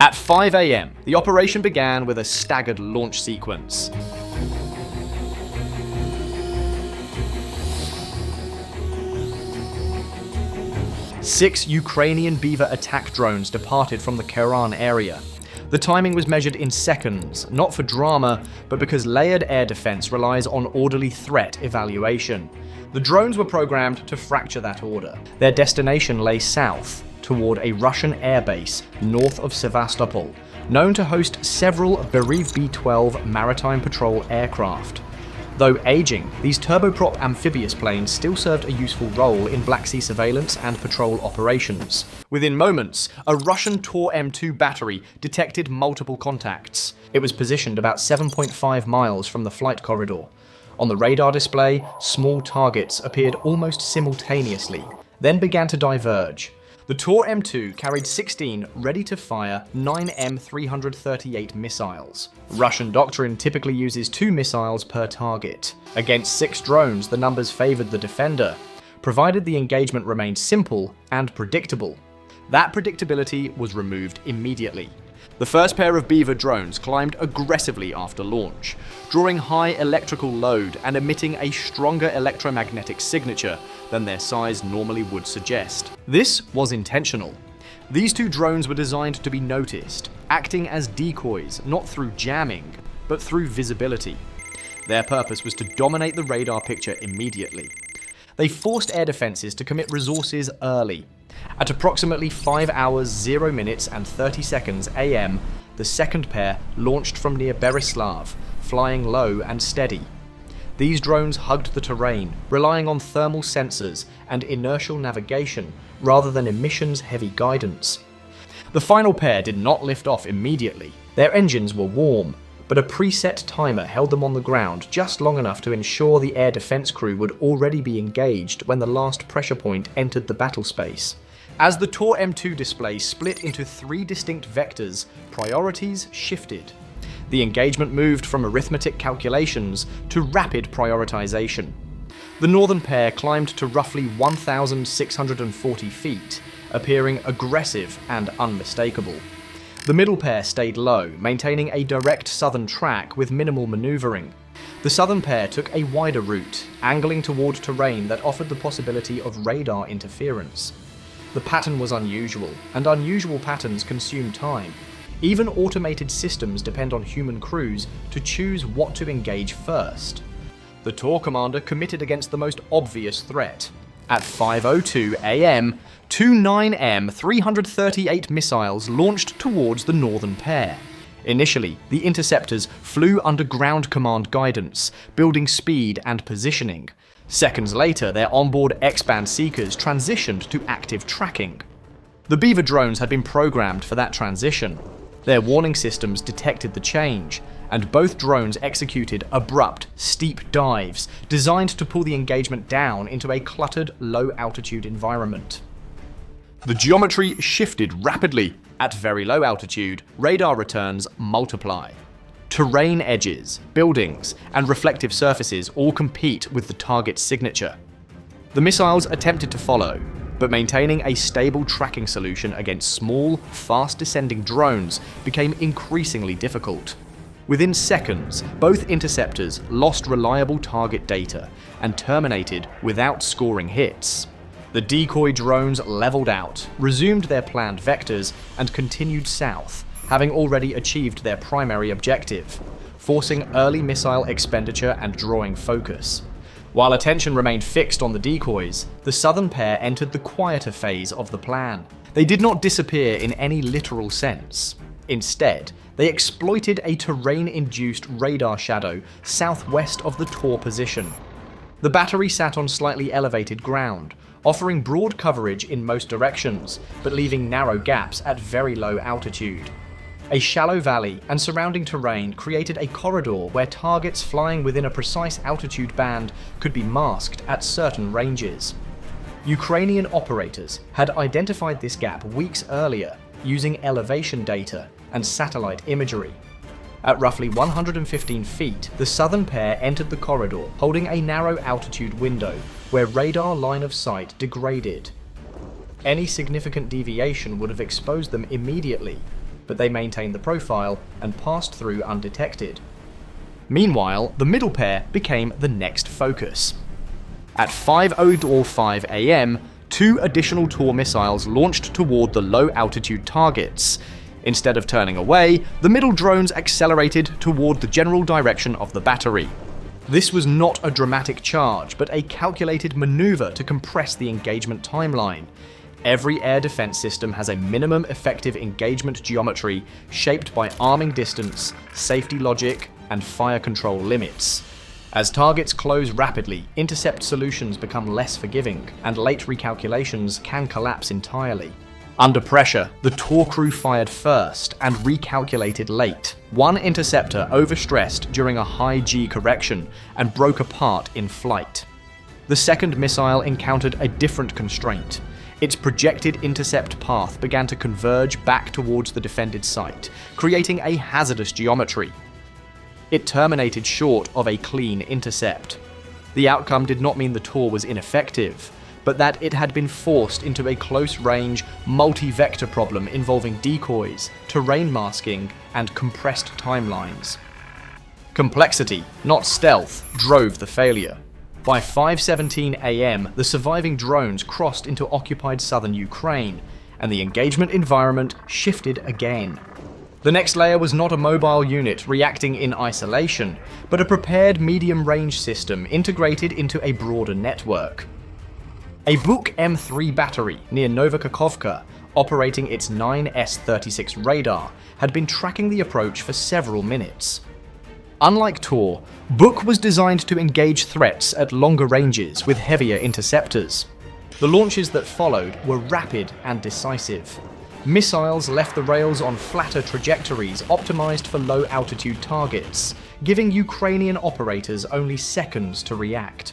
At 5 a.m., the operation began with a staggered launch sequence. Six Ukrainian Beaver attack drones departed from the Kherson area. The timing was measured in seconds, not for drama, but because layered air defense relies on orderly threat evaluation. The drones were programmed to fracture that order. Their destination lay south, toward a Russian airbase north of Sevastopol, known to host several Berev B-12 maritime patrol aircraft. Though aging, these turboprop amphibious planes still served a useful role in Black Sea surveillance and patrol operations. Within moments, a Russian TOR M2 battery detected multiple contacts. It was positioned about 7.5 miles from the flight corridor. On the radar display, small targets appeared almost simultaneously, then began to diverge. The TOR M2 carried 16 ready-to-fire 9M338 missiles. Russian doctrine typically uses 2 missiles per target. Against 6 drones, the numbers favored the defender, provided the engagement remained simple and predictable. That predictability was removed immediately. The first pair of Beaver drones climbed aggressively after launch, drawing high electrical load and emitting a stronger electromagnetic signature than their size normally would suggest. This was intentional. These 2 drones were designed to be noticed, acting as decoys not through jamming, but through visibility. Their purpose was to dominate the radar picture immediately. They forced air defenses to commit resources early. At approximately 5 hours 0 minutes and 30 seconds AM, the second pair launched from near Berislav, flying low and steady. These drones hugged the terrain, relying on thermal sensors and inertial navigation rather than emissions-heavy guidance. The final pair did not lift off immediately. Their engines were warm, but a preset timer held them on the ground just long enough to ensure the air defense crew would already be engaged when the last pressure point entered the battle space. As the TOR M2 display split into 3 distinct vectors, priorities shifted. The engagement moved from arithmetic calculations to rapid prioritization. The northern pair climbed to roughly 1,640 feet, appearing aggressive and unmistakable. The middle pair stayed low, maintaining a direct southern track with minimal maneuvering. The southern pair took a wider route, angling toward terrain that offered the possibility of radar interference. The pattern was unusual, and unusual patterns consume time. Even automated systems depend on human crews to choose what to engage first. The TOR commander committed against the most obvious threat. At 5:02 AM, 2 9M338 missiles launched towards the northern pair. Initially, the interceptors flew under ground command guidance, building speed and positioning. Seconds later, their onboard X-band seekers transitioned to active tracking. The Beaver drones had been programmed for that transition. Their warning systems detected the change, and both drones executed abrupt, steep dives designed to pull the engagement down into a cluttered, low-altitude environment. The geometry shifted rapidly. At very low altitude, radar returns multiply. Terrain edges, buildings, and reflective surfaces all compete with the target's signature. The missiles attempted to follow, but maintaining a stable tracking solution against small, fast-descending drones became increasingly difficult. Within seconds, both interceptors lost reliable target data and terminated without scoring hits. The decoy drones leveled out, resumed their planned vectors, and continued south, having already achieved their primary objective, forcing early missile expenditure and drawing focus. While attention remained fixed on the decoys, the southern pair entered the quieter phase of the plan. They did not disappear in any literal sense. Instead, they exploited a terrain-induced radar shadow southwest of the TOR position. The battery sat on slightly elevated ground, offering broad coverage in most directions, but leaving narrow gaps at very low altitude. A shallow valley and surrounding terrain created a corridor where targets flying within a precise altitude band could be masked at certain ranges. Ukrainian operators had identified this gap weeks earlier using elevation data and satellite imagery. At roughly 115 feet, the southern pair entered the corridor, holding a narrow altitude window where radar line of sight degraded. Any significant deviation would have exposed them immediately, but they maintained the profile and passed through undetected. Meanwhile, the middle pair became the next focus. At 5:05 AM, 2 additional TOR missiles launched toward the low-altitude targets. Instead of turning away, the middle drones accelerated toward the general direction of the battery. This was not a dramatic charge, but a calculated maneuver to compress the engagement timeline. Every air defense system has a minimum effective engagement geometry shaped by arming distance, safety logic, and fire control limits. As targets close rapidly, intercept solutions become less forgiving, and late recalculations can collapse entirely. Under pressure, the TOR crew fired first and recalculated late. One interceptor overstressed during a high G correction and broke apart in flight. The second missile encountered a different constraint. Its projected intercept path began to converge back towards the defended site, creating a hazardous geometry. It terminated short of a clean intercept. The outcome did not mean the TOR was ineffective, but that it had been forced into a close-range, multi-vector problem involving decoys, terrain masking, and compressed timelines. Complexity, not stealth, drove the failure. By 5:17 AM, the surviving drones crossed into occupied southern Ukraine, and the engagement environment shifted again. The next layer was not a mobile unit reacting in isolation, but a prepared medium-range system integrated into a broader network. A Buk M3 battery near Novokakhovka, operating its 9S-36 radar, had been tracking the approach for several minutes. Unlike TOR, Buk was designed to engage threats at longer ranges with heavier interceptors. The launches that followed were rapid and decisive. Missiles left the rails on flatter trajectories optimized for low-altitude targets, giving Ukrainian operators only seconds to react.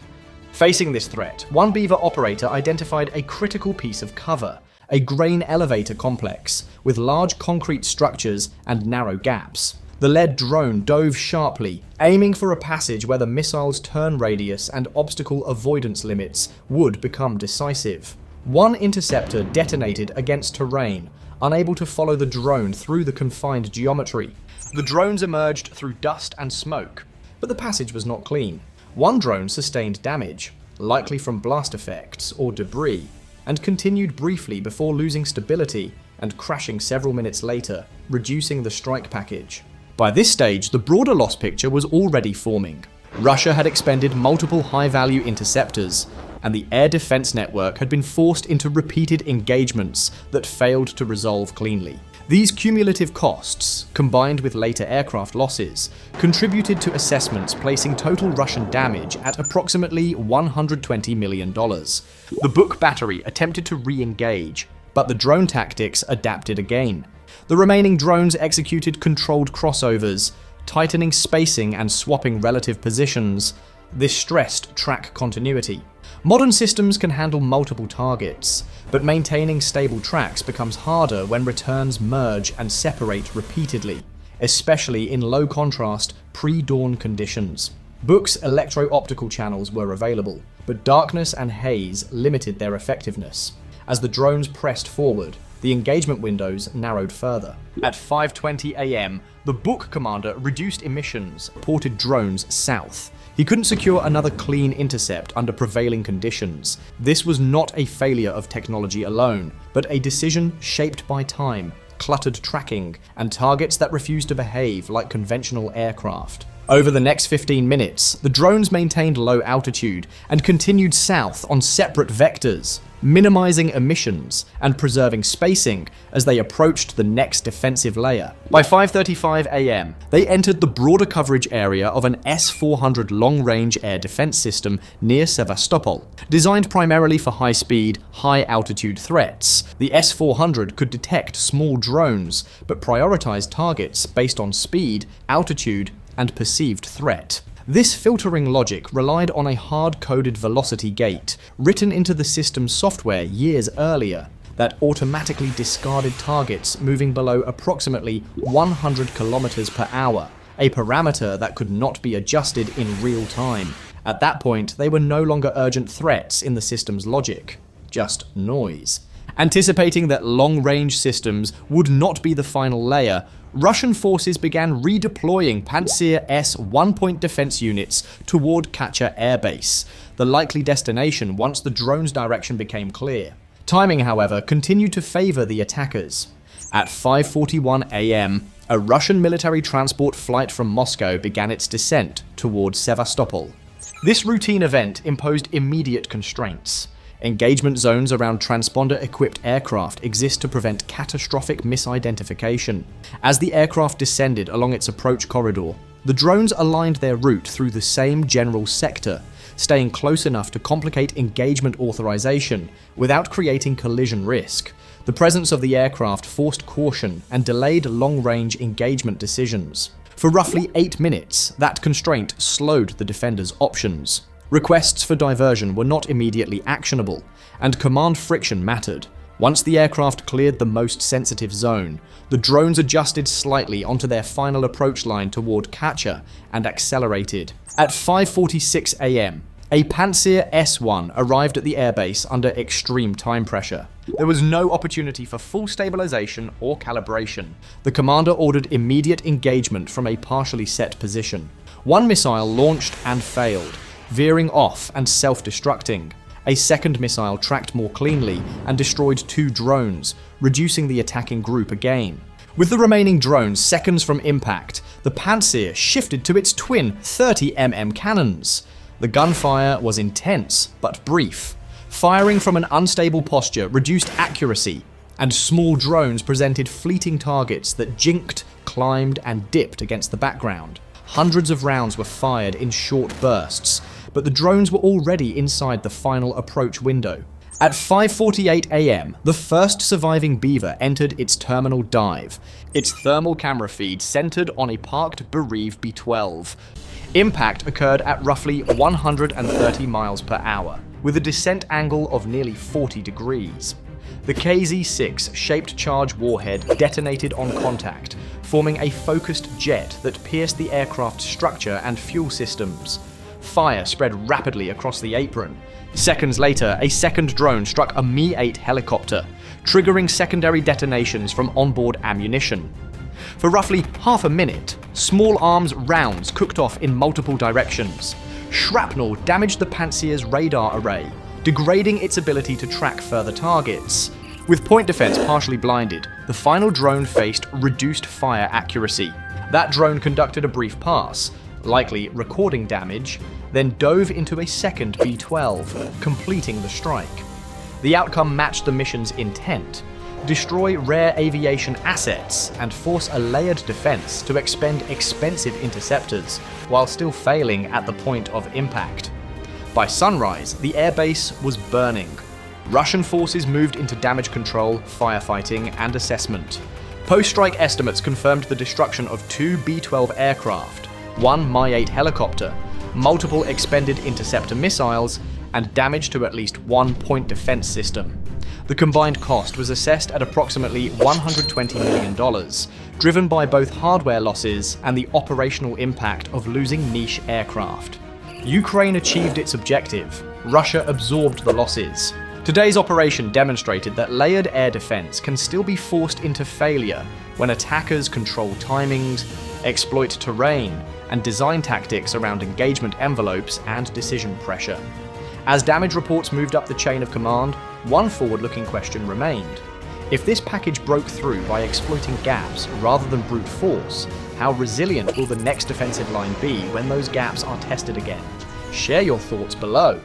Facing this threat, one Beaver operator identified a critical piece of cover, a grain elevator complex, with large concrete structures and narrow gaps. The lead drone dove sharply, aiming for a passage where the missile's turn radius and obstacle avoidance limits would become decisive. One interceptor detonated against terrain, unable to follow the drone through the confined geometry. The drones emerged through dust and smoke, but the passage was not clean. One drone sustained damage, likely from blast effects or debris, and continued briefly before losing stability and crashing several minutes later, reducing the strike package. By this stage, the broader loss picture was already forming. Russia had expended multiple high-value interceptors, and the air defense network had been forced into repeated engagements that failed to resolve cleanly. These cumulative costs, combined with later aircraft losses, contributed to assessments placing total Russian damage at approximately $120 million. The Buk battery attempted to re-engage, but the drone tactics adapted again. The remaining drones executed controlled crossovers, tightening spacing and swapping relative positions. This stressed track continuity. Modern systems can handle multiple targets, but maintaining stable tracks becomes harder when returns merge and separate repeatedly, especially in low-contrast, pre-dawn conditions. Buk's electro-optical channels were available, but darkness and haze limited their effectiveness. As the drones pressed forward, the engagement windows narrowed further. At 5:20 AM, the Buk commander reduced emissions, ported drones south. He couldn't secure another clean intercept under prevailing conditions. This was not a failure of technology alone, but a decision shaped by time, cluttered tracking, and targets that refused to behave like conventional aircraft. Over the next 15 minutes, the drones maintained low altitude and continued south on separate vectors, minimizing emissions and preserving spacing as they approached the next defensive layer. By 5:35 AM, they entered the broader coverage area of an S-400 long-range air defense system near Sevastopol. Designed primarily for high-speed, high-altitude threats, the S-400 could detect small drones, but prioritized targets based on speed, altitude, and perceived threat. This filtering logic relied on a hard-coded velocity gate, written into the system's software years earlier, that automatically discarded targets moving below approximately 100 km per hour, a parameter that could not be adjusted in real time. At that point, they were no longer urgent threats in the system's logic, just noise. Anticipating that long-range systems would not be the final layer, Russian forces began redeploying Pantsir S one-point defense units toward Katcha Air Base, the likely destination once the drone's direction became clear. Timing, however, continued to favor the attackers. At 5:41 a.m., a Russian military transport flight from Moscow began its descent toward Sevastopol. This routine event imposed immediate constraints. Engagement zones around transponder-equipped aircraft exist to prevent catastrophic misidentification. As the aircraft descended along its approach corridor, the drones aligned their route through the same general sector, staying close enough to complicate engagement authorization without creating collision risk. The presence of the aircraft forced caution and delayed long-range engagement decisions. For roughly 8 minutes, that constraint slowed the defenders' options. Requests for diversion were not immediately actionable, and command friction mattered. Once the aircraft cleared the most sensitive zone, the drones adjusted slightly onto their final approach line toward Katcha and accelerated. At 5:46 a.m., a Pantsir S1 arrived at the airbase under extreme time pressure. There was no opportunity for full stabilization or calibration. The commander ordered immediate engagement from a partially set position. One missile launched and failed, veering off and self-destructing. A second missile tracked more cleanly and destroyed 2 drones, reducing the attacking group again. With the remaining drones seconds from impact, the Pantsir shifted to its twin 30mm cannons. The gunfire was intense, but brief. Firing from an unstable posture reduced accuracy, and small drones presented fleeting targets that jinked, climbed, and dipped against the background. Hundreds of rounds were fired in short bursts, but the drones were already inside the final approach window. At 5:48 a.m., the first surviving Beaver entered its terminal dive, its thermal camera feed centered on a parked bereaved B-12. Impact occurred at roughly 130 miles per hour, with a descent angle of nearly 40 degrees. The KZ-6 shaped charge warhead detonated on contact, forming a focused jet that pierced the aircraft's structure and fuel systems. Fire spread rapidly across the apron. Seconds later, a second drone struck a Mi-8 helicopter, triggering secondary detonations from onboard ammunition. For roughly half a minute, small arms rounds cooked off in multiple directions. Shrapnel damaged the Pantsir's radar array, degrading its ability to track further targets. With point defense partially blinded, the final drone faced reduced fire accuracy. That drone conducted a brief pass, likely recording damage, then dove into a second B-12, completing the strike. The outcome matched the mission's intent: destroy rare aviation assets and force a layered defense to expend expensive interceptors while still failing at the point of impact. By sunrise, the airbase was burning. Russian forces moved into damage control, firefighting, and assessment. Post-strike estimates confirmed the destruction of 2 B-12 aircraft, 1 Mi-8 helicopter, multiple expended interceptor missiles, and damage to at least 1 point defense system. The combined cost was assessed at approximately $120 million, driven by both hardware losses and the operational impact of losing niche aircraft. Ukraine achieved its objective. Russia absorbed the losses. Today's operation demonstrated that layered air defense can still be forced into failure when attackers control timings, exploit terrain, and design tactics around engagement envelopes and decision pressure. As damage reports moved up the chain of command, one forward-looking question remained. If this package broke through by exploiting gaps rather than brute force, how resilient will the next defensive line be when those gaps are tested again? Share your thoughts below.